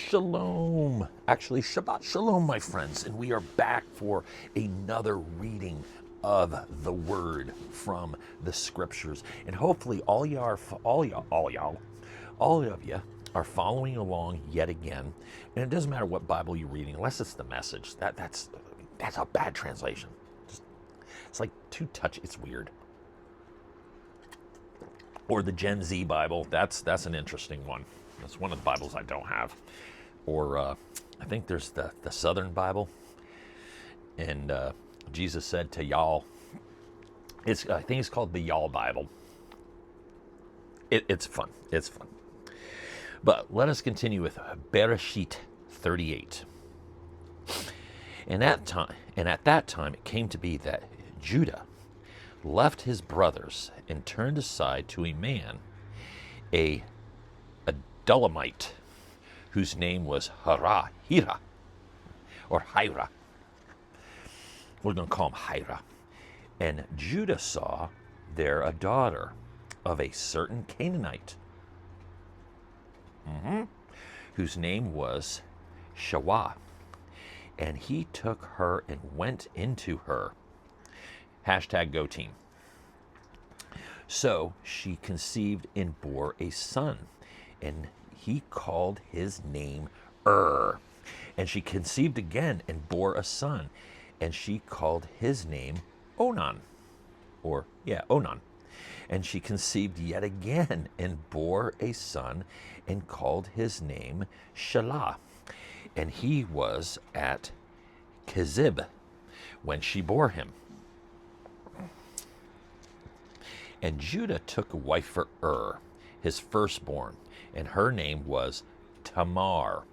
Shalom. Actually, Shabbat Shalom, my friends. And we are back for another reading of the word from the scriptures. And hopefully all of you are following along yet again. And it doesn't matter what Bible you're reading, unless it's the Message. That's a bad translation. It's like too touchy. It's weird. Or the Gen Z Bible. That's an interesting one. That's one of the Bibles I don't have. Or I think there's the Southern Bible. And Jesus said to y'all, I think it's called the Y'all Bible. It's fun. It's fun. But let us continue with Bereshit 38. And at that time it came to be that Judah left his brothers and turned aside to a man, a Dulamite, whose name was Hira, or Hira. We're going to call him Hira. And Judah saw there a daughter of a certain Canaanite, whose name was Shawah. And he took her and went into her. #Go team. So she conceived and bore a son, and he called his name And she conceived again and bore a son, and she called his name Onan. Onan. And she conceived yet again and bore a son, and called his name Shelah. And he was at Kezib when she bore him. And Judah took a wife for his firstborn, and her name was Tamar.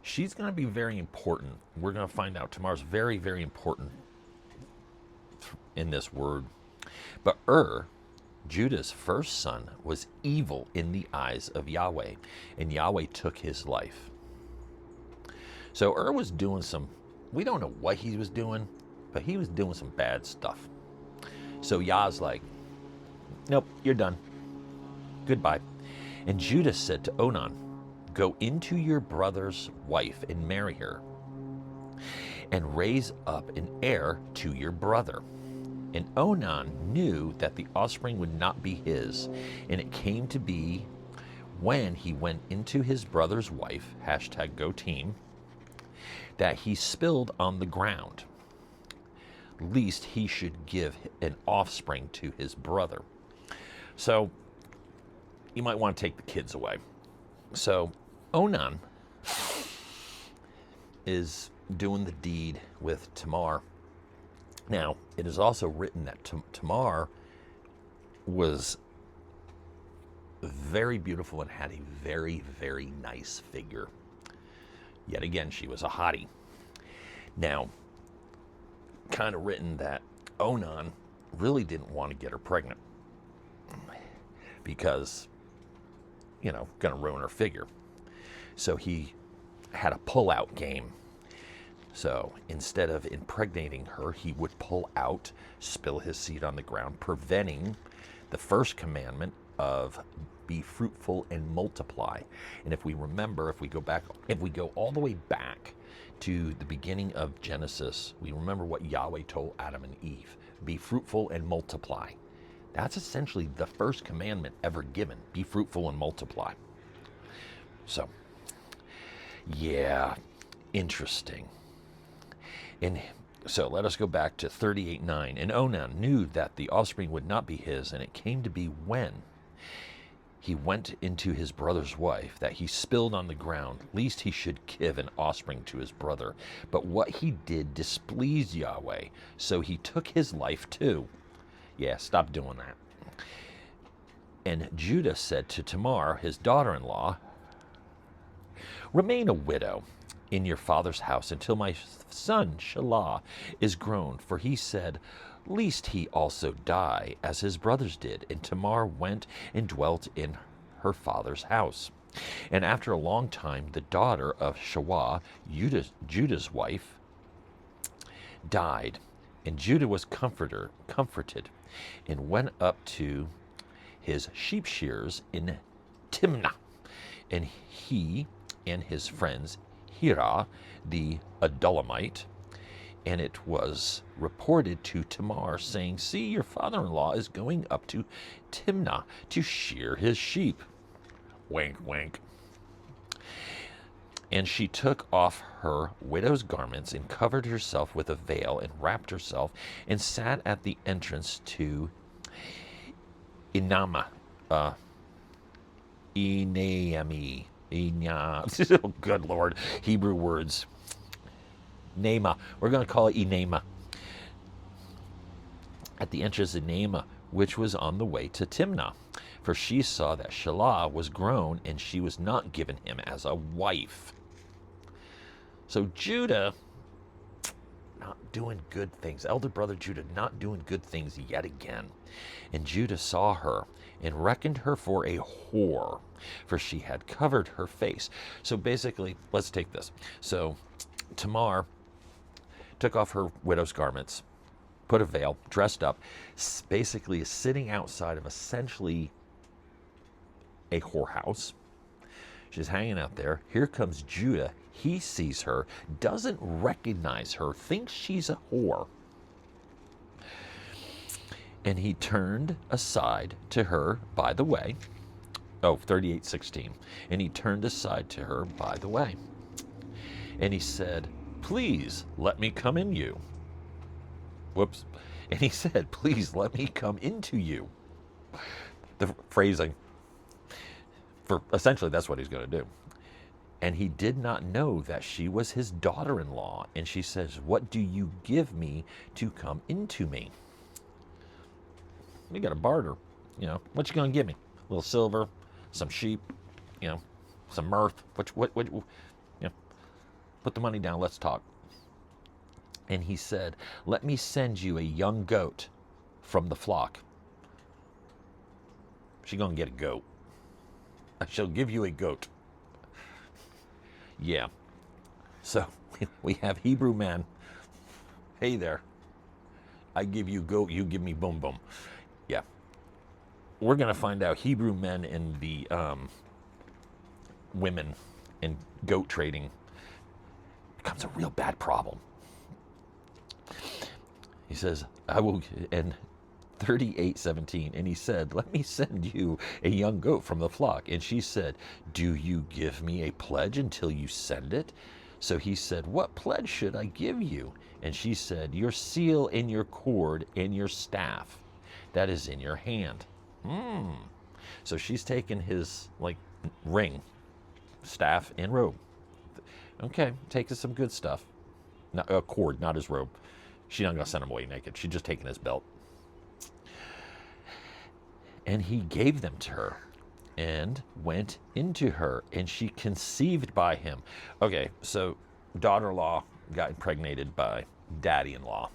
She's going to be very important. We're going to find out Tamar's very, very important in this word. But Judah's first son, was evil in the eyes of Yahweh, and Yahweh took his life. So was doing we don't know what he was doing, but he was doing some bad stuff. So Yah's like, nope, you're done. Goodbye. And Judah said to Onan, go into your brother's wife and marry her, and raise up an heir to your brother. And Onan knew that the offspring would not be his. And it came to be when he went into his brother's wife, #Go team, that he spilled on the ground, lest he should give an offspring to his brother. So you might want to take the kids away. So Onan is doing the deed with Tamar. Now, it is also written that Tamar was very beautiful and had a very, very nice figure. Yet again, she was a hottie. Now, kind of written that Onan really didn't want to get her pregnant because, going to ruin her figure. So he had a pull-out game. So instead of impregnating her, he would pull out, spill his seed on the ground, preventing the first commandment of be fruitful and multiply. And if we remember, if we go all the way back to the beginning of Genesis, we remember what Yahweh told Adam and Eve, be fruitful and multiply. That's essentially the first commandment ever given, be fruitful and multiply. So, yeah, interesting. And so let us go back to 38:9. And Onan knew that the offspring would not be his, and it came to be when he went into his brother's wife that he spilled on the ground, lest he should give an offspring to his brother. But what he did displeased Yahweh, so he took his life too. Yeah, stop doing that. And Judah said to Tamar, his daughter-in-law, remain a widow in your father's house until my son Shelah is grown. For he said, lest he also die as his brothers did. And Tamar went and dwelt in her father's house. And after a long time, the daughter of Shawah, Judah's wife, died. And Judah was comforted and went up to his sheep shearers in Timnah. And he and his friends Hira the Adullamite, and it was reported to Tamar, saying, "See, your father-in-law is going up to Timnah to shear his sheep." Wink, wink. And she took off her widow's garments and covered herself with a veil and wrapped herself and sat at the entrance to Inama, Enaami, oh, good Lord, Hebrew words. Nama. We're going to call it Enama. At the entrance of Enama, which was on the way to Timnah. For she saw that Shelah was grown, and she was not given him as a wife. So Judah, not doing good things. Elder brother Judah, not doing good things yet again. And Judah saw her and reckoned her for a whore, for she had covered her face. So basically, let's take this. So Tamar took off her widow's garments, put a veil, dressed up, basically is sitting outside of essentially a whorehouse. She's hanging out there. Here comes Judah. He sees her, doesn't recognize her, thinks she's a whore. And he turned aside to her by the way. 38:16. And he turned aside to her by the way. And he said, "Please let me come in you." Whoops. And he said, "Please let me come into you." The phrasing. For essentially, that's what he's going to do. And he did not know that she was his daughter-in-law. And she says, "What do you give me to come into me?" We got to barter. What you going to give me? A little silver, some sheep, some mirth. What, put the money down, let's talk. And he said, "Let me send you a young goat from the flock." She's going to get a goat. I shall give you a goat. Yeah. So we have Hebrew men. Hey there. I give you goat, you give me boom boom. Yeah. We're going to find out Hebrew men and the women and goat trading becomes a real bad problem. He says, "I will," and 38:17, and he said, "Let me send you a young goat from the flock." And she said, "Do you give me a pledge until you send it?" So he said, "What pledge should I give you?" And she said, "Your seal and your cord and your staff that is in your hand." So she's taken his ring, staff, and robe. Okay, taking some good stuff. Not a cord, not his robe. She's not going to send him away naked. She's just taking his belt. And he gave them to her and went into her, and she conceived by him. Okay, so daughter-in-law got impregnated by daddy-in-law.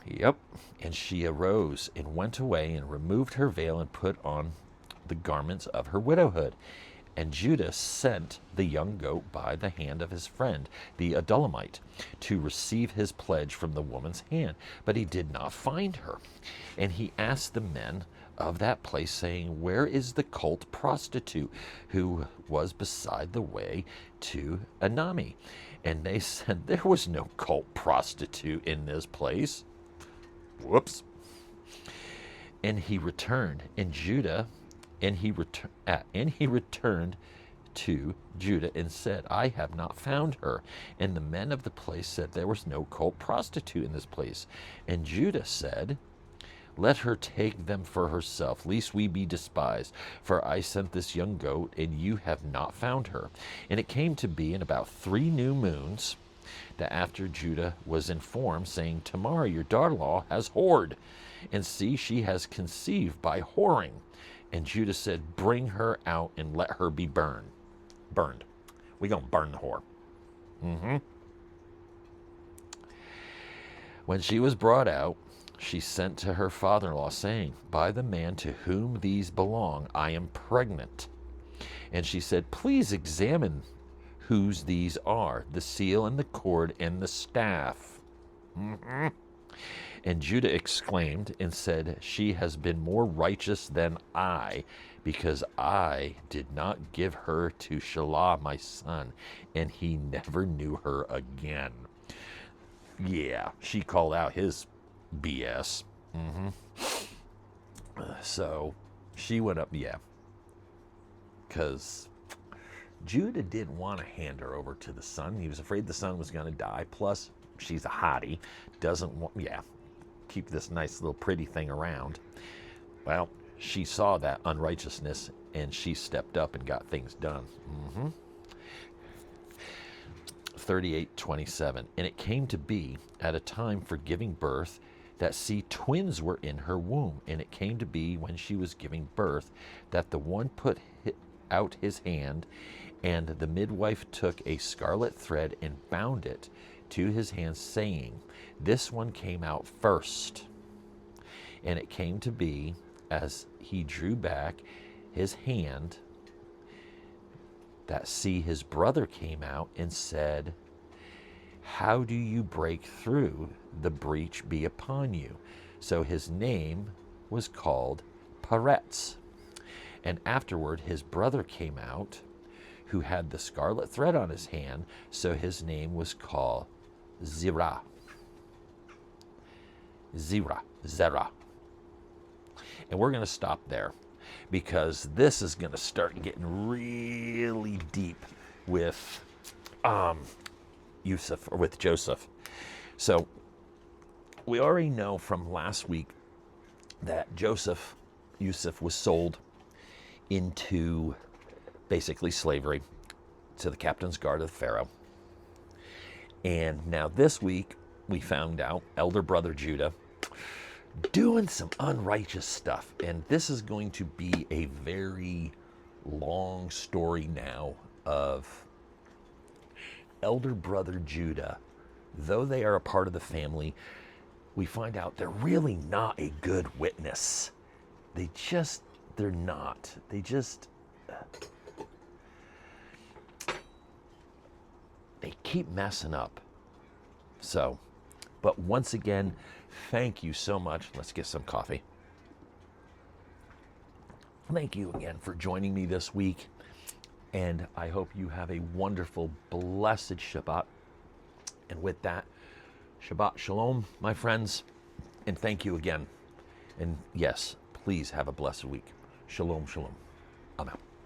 Yep. And she arose and went away and removed her veil and put on the garments of her widowhood. And Judah sent the young goat by the hand of his friend, the Adullamite, to receive his pledge from the woman's hand. But he did not find her. And he asked the men of that place, saying, "Where is the cult prostitute who was beside the way to Enami?" And they said, "There was no cult prostitute in this place." Whoops. And he returned, and he returned to Judah and said, "I have not found her." And the men of the place said, "There was no cult prostitute in this place." And Judah said, "Let her take them for herself, lest we be despised. For I sent this young goat, and you have not found her." And it came to be in about 3 new moons that after Judah was informed, saying, "Tamar, your daughter-in-law, has whored, and see, she has conceived by whoring." And Judah said, "Bring her out and let her be burned." We're going to burn the whore. When she was brought out, she sent to her father-in-law, saying, "By the man to whom these belong, I am pregnant." And she said, "Please examine whose these are, the seal and the cord and the staff." And Judah exclaimed and said, she has been more righteous than I, because I did not give her to Shelah my son, and he never knew her again. Yeah, she called out his BS. So she went up, yeah, because Judah didn't want to hand her over to the son. He was afraid the son was going to die. Plus, she's a hottie, doesn't want, yeah, keep this nice little pretty thing around. Well, she saw that unrighteousness and she stepped up and got things done. 38:27. And it came to be at a time for giving birth that, see, twins were in her womb. And it came to be when she was giving birth that the one put out his hand, and the midwife took a scarlet thread and bound it to his hand, saying, this one came out first. And it came to be, as he drew back his hand, that, see, his brother came out and said, how do you break through? The breach be upon you. So his name was called Peretz. And afterward his brother came out, who had the scarlet thread on his hand, so his name was called Zerah. And we're going to stop there, because this is going to start getting really deep with Yusuf, or with Joseph. So we already know from last week that Yusuf was sold into basically slavery to the captain's guard of Pharaoh. And now this week we found out elder brother Judah doing some unrighteous stuff. And this is going to be a very long story now of elder brother Judah. Though they are a part of the family, we find out they're really not a good witness. They're not. They keep messing up. So, but once again, thank you so much. Let's get some coffee. Thank you again for joining me this week. And I hope you have a wonderful, blessed Shabbat. And with that, Shabbat Shalom, my friends. And thank you again. And yes, please have a blessed week. Shalom, shalom. I'm out.